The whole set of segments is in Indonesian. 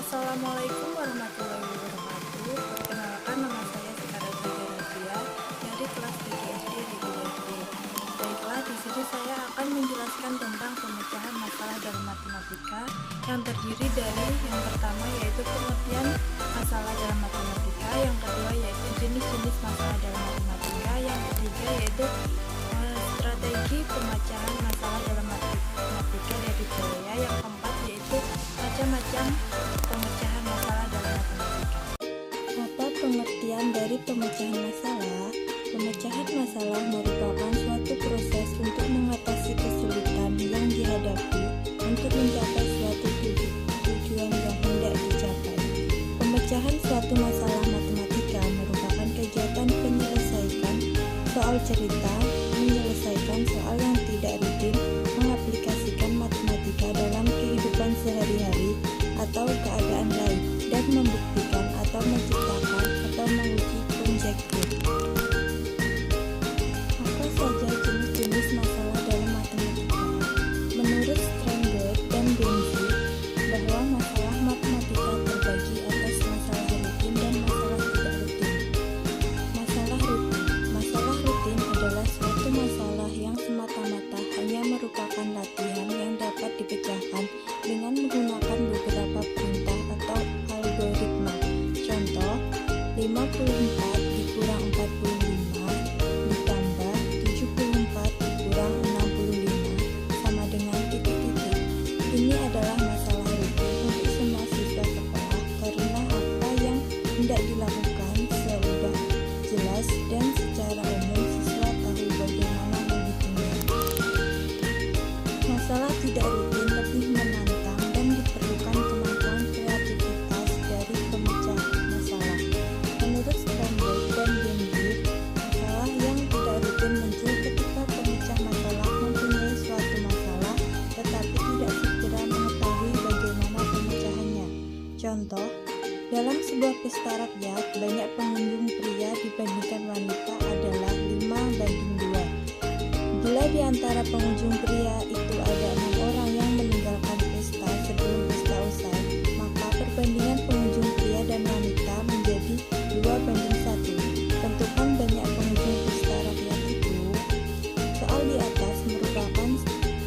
Assalamualaikum warahmatullahi wabarakatuh. Perkenalkan, nama saya Sekar Raditya dari kelas 3 SD di SD. Baiklah, di sini saya akan menjelaskan tentang pemecahan masalah dalam matematika yang terdiri dari yang pertama yaitu pengertian masalah dalam matematika, yang kedua yaitu jenis-jenis masalah dalam matematika, yang ketiga yaitu strategi pemecahan masalah dalam matematika dari Korea, yang keempat yaitu macam-macam pemecahan masalah dalam matematika. Apa pengertian dari pemecahan masalah? Pemecahan masalah merupakan suatu proses untuk mengatasi kesulitan yang dihadapi untuk mencapai suatu tujuan yang hendak dicapai. Pemecahan suatu masalah matematika merupakan kegiatan penyelesaian soal cerita, menyelesaikan soal yang tidak rutin, mengaplikasikan matematika dalam kehidupan sehari-hari atau keadaan lain, dan membuktikan atau menciptakan atau menguji konjektur. Apa saja jenis-jenis masalah dalam matematika? Menurut Stranger dan Benzi, bahwa masalah matematika terbagi atas masalah rutin dan masalah tidak rutin. Masalah rutin adalah suatu masalah yang semata-mata hanya merupakan latihan yang dapat dipecahkan dengan menggunakan beberapa perintah atau algoritma. Contoh, 54 dikurang 45 ditambah 74 dikurang 65 sama dengan titik-titik. Ini adalah masalah rutin untuk semua siswa sekolah karena apa yang hendak dilakukan sudah jelas dan secara umum siswa tahu bagaimana menghitungnya. Masalah tidak rutin lebih menantang dan diperlukan kemampuan kreativitas dari pemecah masalah. Menurut Sternberg dan Benzi, masalah yang tidak rutin muncul ketika pemecah masalah mempunyai suatu masalah tetapi tidak segera mengetahui bagaimana pemecahannya. Contoh, dalam sebuah pesta rakyat, banyak pengunjung pria dibandingkan wanita adalah 5:2. Bila di antara pengunjung pria itu ada 6 orang yang meninggalkan pesta sebelum pesta usai, maka perbandingan pengunjung pria dan wanita menjadi 2:1. Tentukan banyak pengunjung pesta rakyat itu. Soal di atas merupakan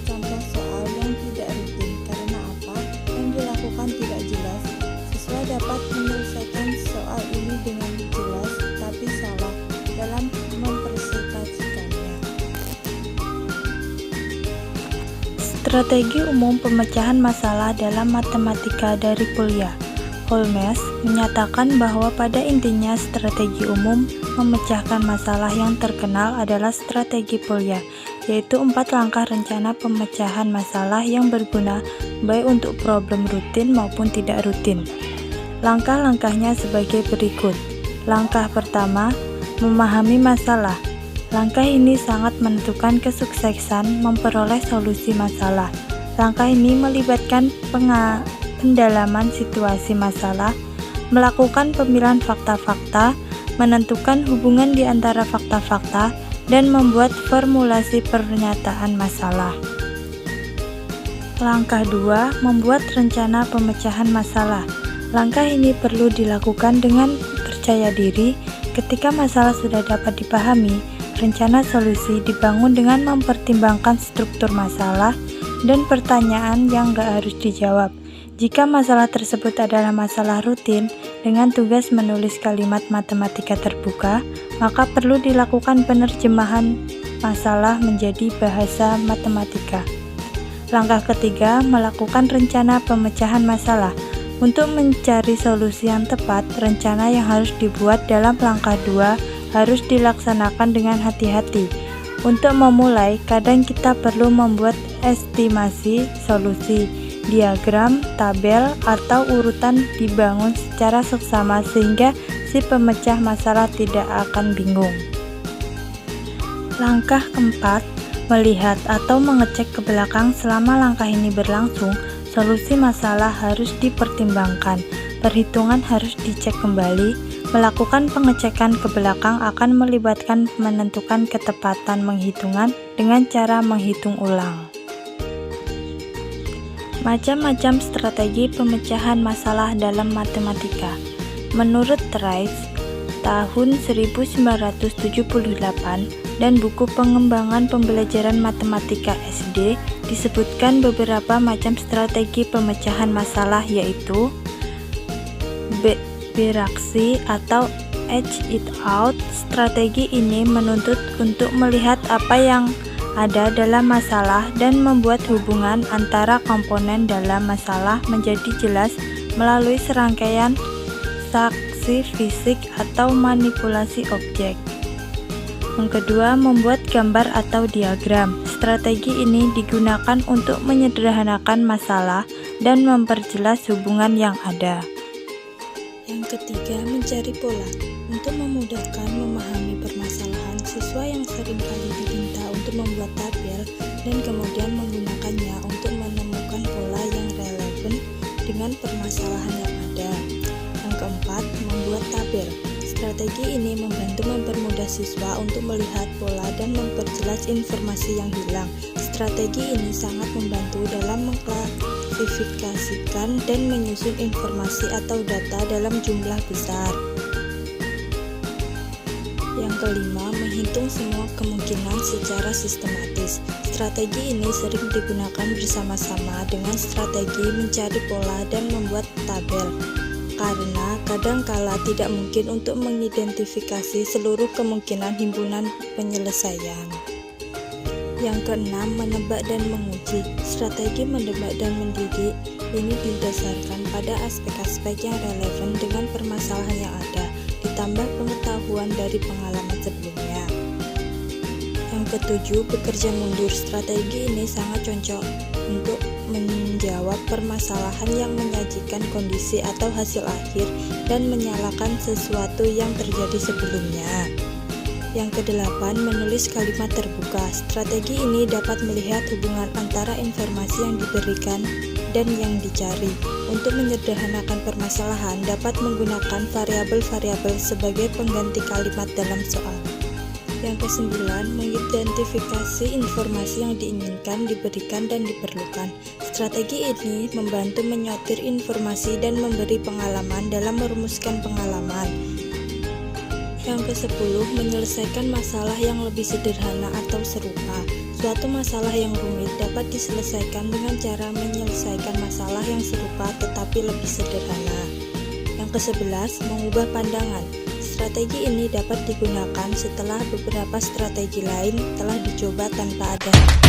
contoh soal yang tidak rutin karena apa yang dilakukan tidak jelas. Siswa dapat menyelesaikan soal ini dengan jelas tapi salah dalam mempresentasikannya. Strategi umum pemecahan masalah dalam matematika dari kuliah. Holmes menyatakan bahwa pada intinya strategi umum memecahkan masalah yang terkenal adalah strategi kuliah, yaitu 4 langkah rencana pemecahan masalah yang berguna baik untuk problem rutin maupun tidak rutin. Langkah-langkahnya sebagai berikut. Langkah pertama, memahami masalah. Langkah ini sangat menentukan kesuksesan memperoleh solusi masalah. Langkah ini melibatkan pendalaman situasi masalah, melakukan pemilihan fakta-fakta, menentukan hubungan di antara fakta-fakta, dan membuat formulasi pernyataan masalah. Langkah 2, membuat rencana pemecahan masalah. Langkah ini perlu dilakukan dengan percaya diri. Ketika masalah sudah dapat dipahami, rencana solusi dibangun dengan mempertimbangkan struktur masalah dan pertanyaan yang gak harus dijawab. Jika masalah tersebut adalah masalah rutin dengan tugas menulis kalimat matematika terbuka, maka perlu dilakukan penerjemahan masalah menjadi bahasa matematika. Langkah ketiga, melakukan rencana pemecahan masalah. Untuk mencari solusi yang tepat, rencana yang harus dibuat dalam langkah 2 harus dilaksanakan dengan hati-hati. Untuk memulai, kadang kita perlu membuat estimasi solusi, diagram, tabel, atau urutan dibangun secara seksama sehingga si pemecah masalah tidak akan bingung. Langkah keempat, melihat atau mengecek ke belakang. Selama langkah ini berlangsung, solusi masalah harus dipertimbangkan, perhitungan harus dicek kembali. Melakukan pengecekan ke belakang akan melibatkan menentukan ketepatan penghitungan dengan cara menghitung ulang. Macam-macam strategi pemecahan masalah dalam matematika. Menurut Rice, tahun 1978 dan buku pengembangan pembelajaran matematika SD disebutkan beberapa macam strategi pemecahan masalah, yaitu bereaksi atau edge it out. Strategi ini menuntut untuk melihat apa yang ada dalam masalah dan membuat hubungan antara komponen dalam masalah menjadi jelas melalui serangkaian saksi fisik atau manipulasi objek. Yang kedua, membuat gambar atau diagram. Strategi ini digunakan untuk menyederhanakan masalah dan memperjelas hubungan yang ada. Yang ketiga, mencari pola. Untuk memudahkan memahami permasalahan, siswa yang seringkali diminta untuk membuat tabel dan kemudian menggunakannya untuk menemukan pola yang relevan dengan permasalahan yang ada. Yang keempat, membuat tabel. Strategi ini membantu mempermudah siswa untuk melihat pola dan memperjelas informasi yang hilang. Strategi ini sangat membantu dalam mengklasifikasikan dan menyusun informasi atau data dalam jumlah besar. Yang kelima, menghitung semua kemungkinan secara sistematis. Strategi ini sering digunakan bersama-sama dengan strategi mencari pola dan membuat tabel, karena kadangkala tidak mungkin untuk mengidentifikasi seluruh kemungkinan himpunan penyelesaian. Yang keenam, menebak dan menguji. Strategi menebak dan mendidik ini didasarkan pada aspek-aspek yang relevan dengan permasalahan yang ada, ditambah pengetahuan dari pengalaman sebelumnya. Yang ketujuh, bekerja mundur. Strategi ini sangat cocok untuk menjawab permasalahan yang menyajikan kondisi atau hasil akhir dan menyalahkan sesuatu yang terjadi sebelumnya. Yang kedelapan, menulis kalimat terbuka. Strategi ini dapat melihat hubungan antara informasi yang diberikan dan yang dicari. Untuk menyederhanakan permasalahan, dapat menggunakan variabel-variabel sebagai pengganti kalimat dalam soal. Yang kesembilan, mengidentifikasi informasi yang diinginkan, diberikan, dan diperlukan. Strategi ini membantu menyortir informasi dan memberi pengalaman dalam merumuskan pengalaman. Yang kesepuluh, menyelesaikan masalah yang lebih sederhana atau serupa. Suatu masalah yang rumit dapat diselesaikan dengan cara menyelesaikan masalah yang serupa tetapi lebih sederhana. Yang ke-11, mengubah pandangan. Strategi ini dapat digunakan setelah beberapa strategi lain telah dicoba tanpa ada